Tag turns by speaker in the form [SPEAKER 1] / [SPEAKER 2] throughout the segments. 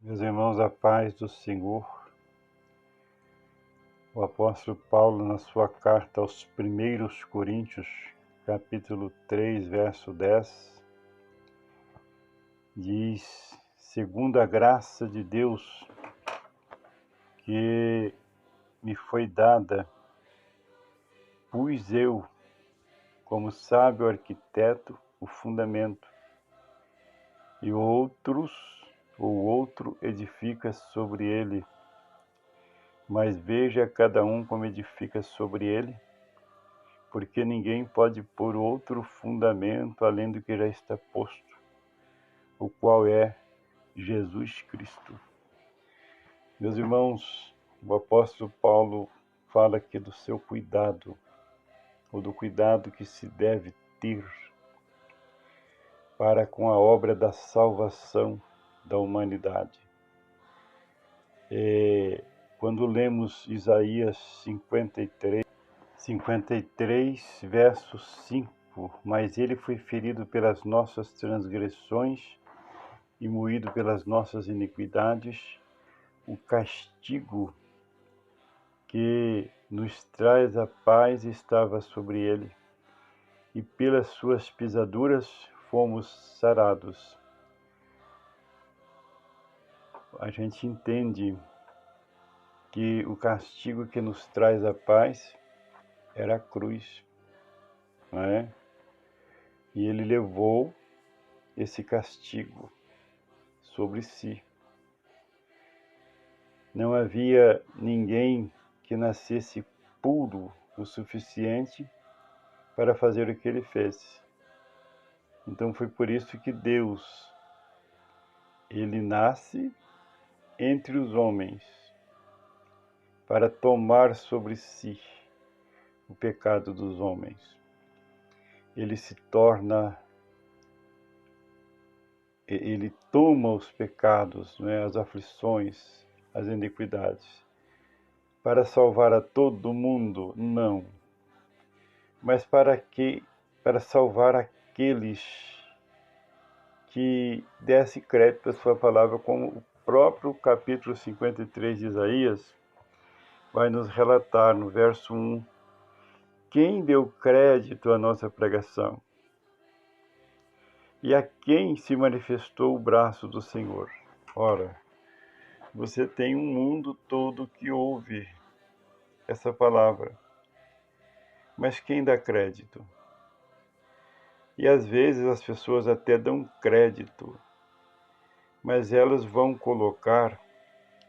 [SPEAKER 1] Meus irmãos, a paz do Senhor. O apóstolo Paulo, na sua carta aos primeiros Coríntios, capítulo 3, verso 10, diz: segundo a graça de Deus que me foi dada, pus eu, como sábio arquiteto, o fundamento, e outro edifica sobre ele. Mas veja cada um como edifica sobre ele, porque ninguém pode pôr outro fundamento além do que já está posto, o qual é Jesus Cristo. Meus irmãos, o apóstolo Paulo fala aqui do seu cuidado, ou do cuidado que se deve ter para com a obra da salvação da humanidade. Quando lemos Isaías 53, verso 5, mas ele foi ferido pelas nossas transgressões e moído pelas nossas iniquidades, o castigo que nos traz a paz estava sobre ele, e pelas suas pisaduras fomos sarados. A gente entende que o castigo que nos traz a paz era a cruz, não é? E ele levou esse castigo sobre si. Não havia ninguém que nascesse puro o suficiente para fazer o que ele fez. Então foi por isso que Deus, ele nasce entre os homens para tomar sobre si o pecado dos homens. Ele toma os pecados, né, as aflições, as iniquidades. Para salvar a todo mundo? Não. Mas para salvar aqueles que desse crédito à sua palavra, como o próprio capítulo 53 de Isaías vai nos relatar no verso 1, quem deu crédito à nossa pregação e a quem se manifestou o braço do Senhor. Ora, você tem um mundo todo que ouve essa palavra, mas quem dá crédito? E às vezes as pessoas até dão crédito, mas elas vão colocar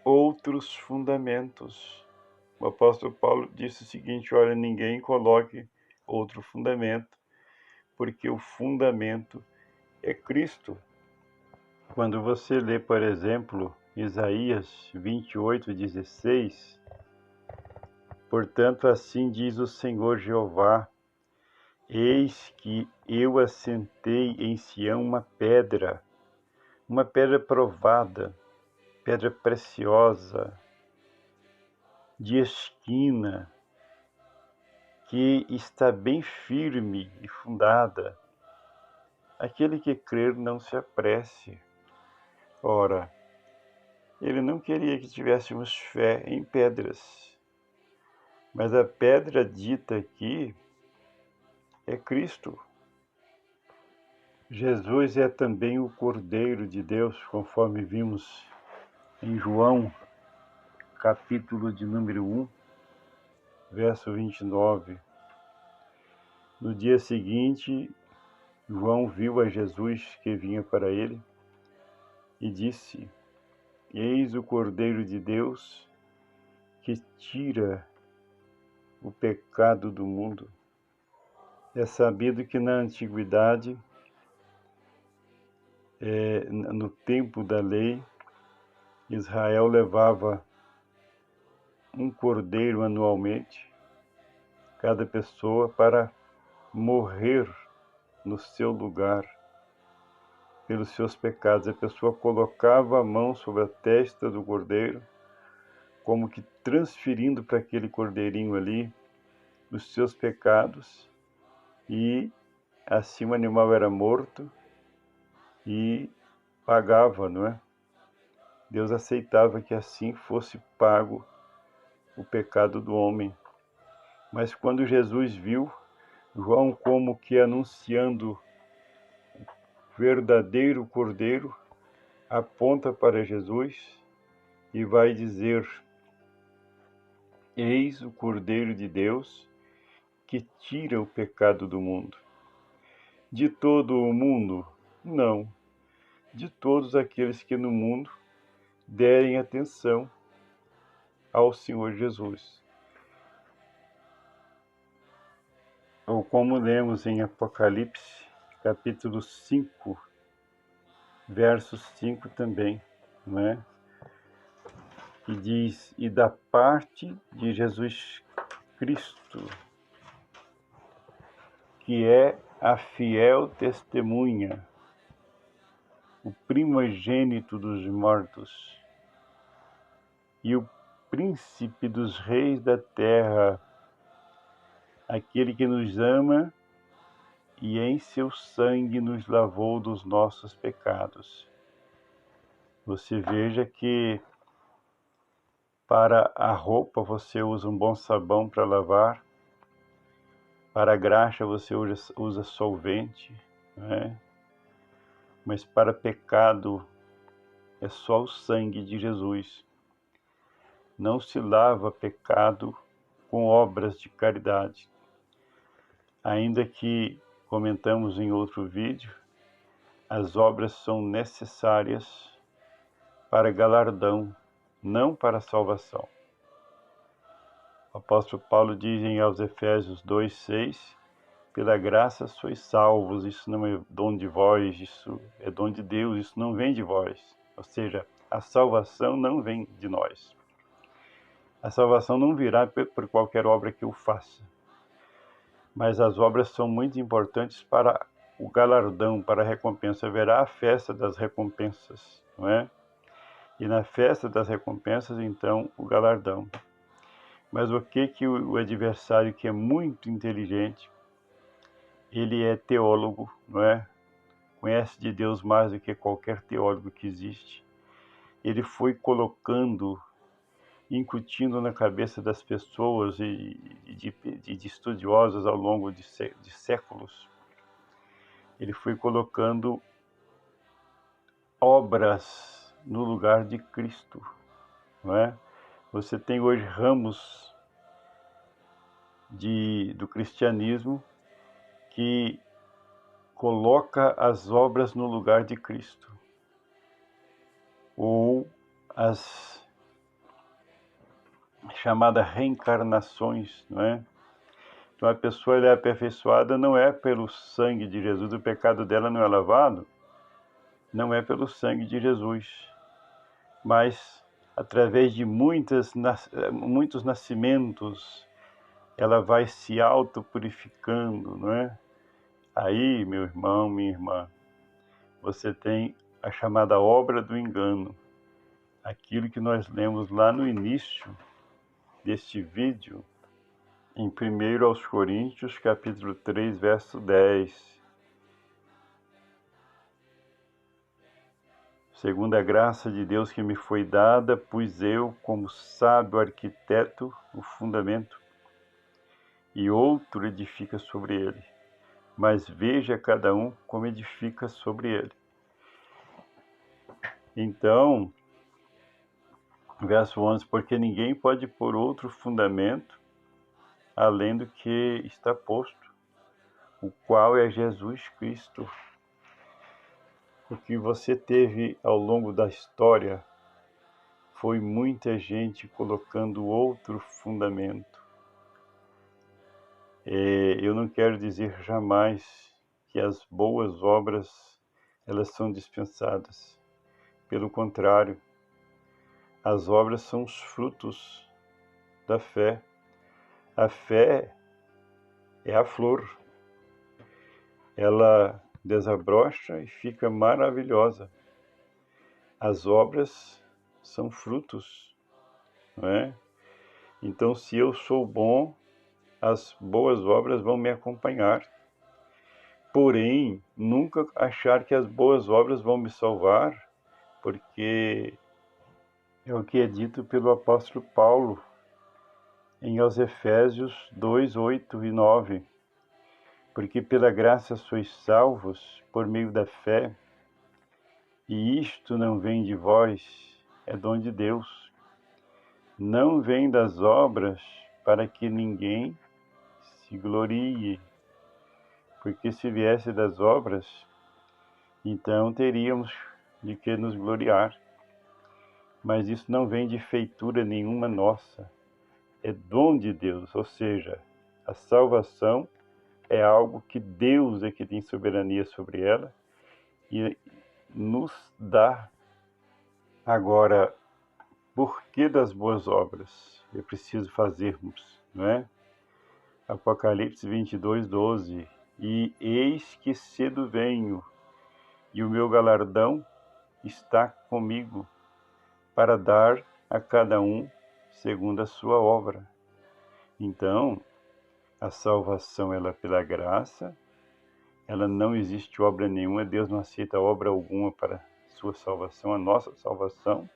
[SPEAKER 1] outros fundamentos. O apóstolo Paulo disse o seguinte: olha, ninguém coloque outro fundamento, porque o fundamento é Cristo. Quando você lê, por exemplo, Isaías 28:16, portanto, assim diz o Senhor Jeová: eis que eu assentei em Sião uma pedra provada, pedra preciosa, de esquina, que está bem firme e fundada. Aquele que crer não se apresse. Ora, ele não queria que tivéssemos fé em pedras, mas a pedra dita aqui é Cristo. Jesus é também o Cordeiro de Deus, conforme vimos em João, capítulo de número 1, verso 29. No dia seguinte, João viu a Jesus que vinha para ele e disse: eis o Cordeiro de Deus que tira o pecado do mundo. É sabido que na antiguidade, no tempo da lei, Israel levava um cordeiro anualmente, cada pessoa, para morrer no seu lugar pelos seus pecados. A pessoa colocava a mão sobre a testa do cordeiro, como que transferindo para aquele cordeirinho ali os seus pecados, e assim o animal era morto e pagava, não é? Deus aceitava que assim fosse pago o pecado do homem. Mas quando Jesus viu João como que anunciando o verdadeiro Cordeiro, aponta para Jesus e vai dizer: Eis o Cordeiro de Deus que tira o pecado do mundo. De todo o mundo? Não. De todos aqueles que no mundo derem atenção ao Senhor Jesus. Ou como lemos em Apocalipse, capítulo 5, verso 5 também, não é? Que diz: e da parte de Jesus Cristo, que é a fiel testemunha, o primogênito dos mortos e o príncipe dos reis da terra, aquele que nos ama e em seu sangue nos lavou dos nossos pecados. Você veja que para a roupa você usa um bom sabão para lavar, para a graxa você usa solvente, né? Mas para pecado é só o sangue de Jesus. Não se lava pecado com obras de caridade. Ainda que, comentamos em outro vídeo, as obras são necessárias para galardão, não para salvação. O apóstolo Paulo diz em aos Efésios 2:6, pela graça sois salvos, isso não é dom de vós, isso é dom de Deus, isso não vem de vós. Ou seja, a salvação não vem de nós. A salvação não virá por qualquer obra que eu faça. Mas as obras são muito importantes para o galardão, para a recompensa. Haverá a festa das recompensas, não é? E na festa das recompensas, então, o galardão. Mas o que o adversário, que é muito inteligente, ele é teólogo, não é? Conhece de Deus mais do que qualquer teólogo que existe. Ele foi colocando, incutindo na cabeça das pessoas e de estudiosos ao longo de séculos, ele foi colocando obras no lugar de Cristo, não é? Você tem hoje ramos do cristianismo que coloca as obras no lugar de Cristo, ou as chamadas reencarnações, não é? Então a pessoa é aperfeiçoada não é pelo sangue de Jesus, o pecado dela não é lavado, não é pelo sangue de Jesus, mas através de muitos nascimentos, ela vai se auto-purificando, não é? Aí, meu irmão, minha irmã, você tem a chamada obra do engano, aquilo que nós lemos lá no início deste vídeo, em 1 aos Coríntios, capítulo 3, verso 10. Segundo a graça de Deus que me foi dada, pus eu, como sábio arquiteto, o fundamento, e outro edifica sobre ele. Mas veja cada um como edifica sobre ele. Então, verso 11, porque ninguém pode pôr outro fundamento além do que está posto, o qual é Jesus Cristo. O que você teve ao longo da história foi muita gente colocando outro fundamento. Eu não quero dizer jamais que as boas obras elas são dispensadas. Pelo contrário, as obras são os frutos da fé. A fé é a flor. Ela desabrocha e fica maravilhosa. As obras são frutos, não é? Então, se eu sou bom, as boas obras vão me acompanhar. Porém, nunca achar que as boas obras vão me salvar, porque É o que é dito pelo apóstolo Paulo em aos Efésios 2, 8 e 9. Porque pela graça sois salvos por meio da fé, e isto não vem de vós, é dom de Deus. Não vem das obras, para que ninguém se glorie. Porque se viesse das obras, então teríamos de que nos gloriar. Mas isso não vem de feitura nenhuma nossa, é dom de Deus, ou seja, a salvação é algo que Deus é que tem soberania sobre ela e nos dá. Agora, por que das boas obras é preciso fazermos, não é? Apocalipse 22, 12. E eis que cedo venho, e o meu galardão está comigo, para dar a cada um segundo a sua obra. Então, a salvação ela é pela graça, ela não existe obra nenhuma, Deus não aceita obra alguma para sua salvação, a nossa salvação.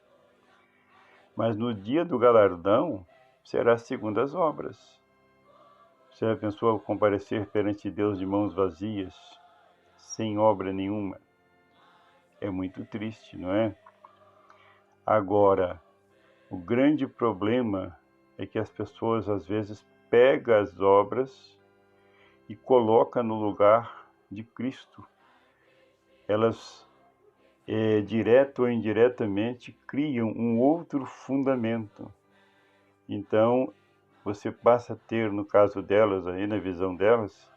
[SPEAKER 1] Mas no dia do galardão será segundo as obras. Se a pessoa comparecer perante Deus de mãos vazias, sem obra nenhuma, é muito triste, não é? Agora, o grande problema é que as pessoas às vezes pegam as obras e colocam no lugar de Cristo. Elas, direto ou indiretamente, criam um outro fundamento. Então, você passa a ter, no caso delas, aí na visão delas,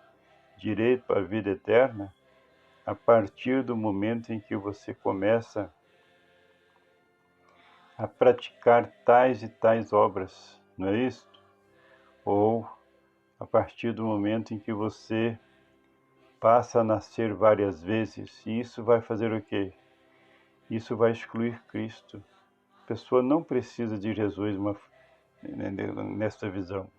[SPEAKER 1] direito à vida eterna a partir do momento em que você começa a praticar tais e tais obras, não é isso? Ou a partir do momento em que você passa a nascer várias vezes, e isso vai fazer o quê? Isso vai excluir Cristo. A pessoa não precisa de Jesus nesta visão.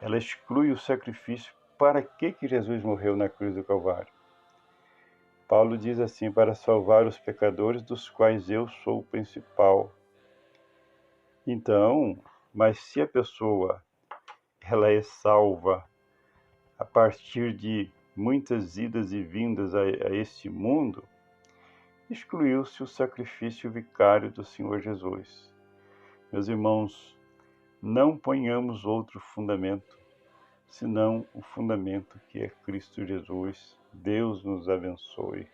[SPEAKER 1] Ela exclui o sacrifício. Para que Jesus morreu na cruz do Calvário? Paulo diz assim, para salvar os pecadores, dos quais eu sou o principal. Então, mas se a pessoa ela é salva a partir de muitas idas e vindas a este mundo, excluiu-se o sacrifício vicário do Senhor Jesus. Meus irmãos, não ponhamos outro fundamento, senão o fundamento que é Cristo Jesus. Deus nos abençoe.